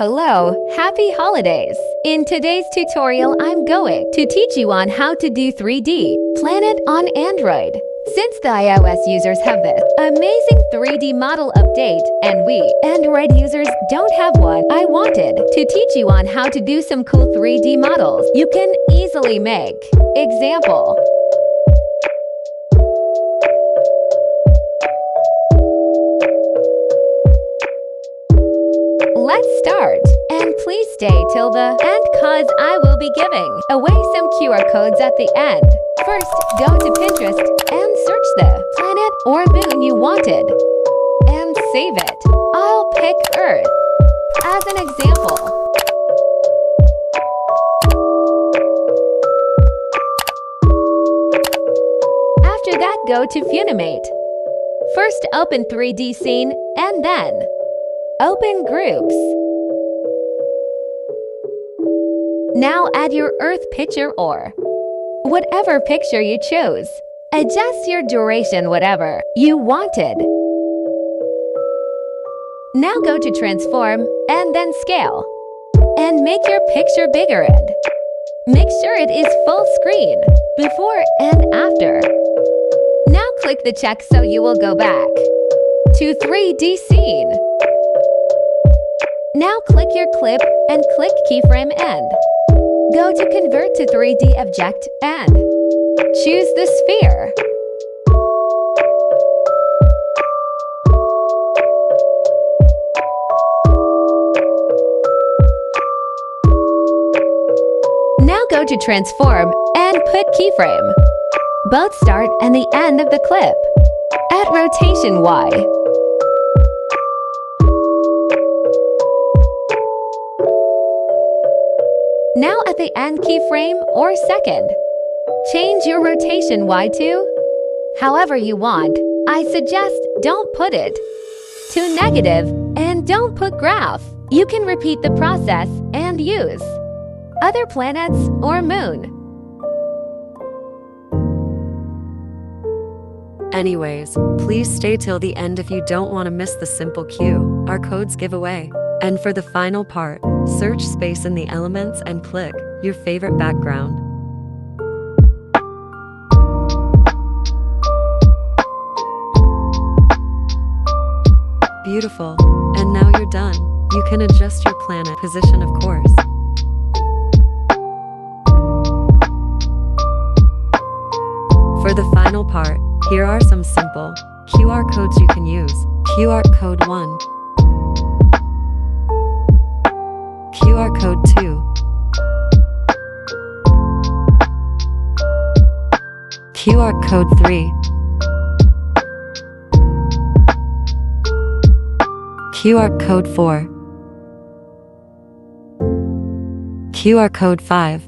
Hello, happy holidays! In today's tutorial, I'm going to teach you on how to do 3D Planet on Android. Since the iOS users have this amazing 3D model update and we Android users don't have one, I wanted to teach you on how to do some cool 3D models you can easily make. Example. Let's start, and please stay till the end cause I will be giving away some QR codes at the end. First, go to Pinterest and search the planet or moon you wanted and save it. I'll pick Earth as an example. After that, go to Funimate. First, open 3D scene and then open groups. Now add your Earth picture or whatever picture you chose. Adjust your duration whatever you wanted. Now go to transform and then scale. And make your picture bigger and make sure it is full screen before and after. Now click the check so you will go back to 3D scene. Now click your clip and click keyframe and go to convert to 3D object and choose the sphere. Now go to transform and put keyframe, both start and the end of the clip, at rotation Y. Now at the end keyframe or second, change your rotation Y to however you want. I suggest don't put it to negative and don't put graph. You can repeat the process and use other planets or moon. Anyways, please stay till the end if you don't want to miss the simple cue, our codes giveaway. And for the final part, search space in the elements and click your favorite background. Beautiful. And now you're done. You can adjust your planet position, of course. For the final part, here are some simple QR codes you can use. QR code 1. QR code 2. QR code 3. QR code 4. QR code 5.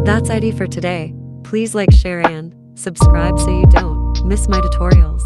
That's ID for today. Please like, share and subscribe so you don't miss my tutorials.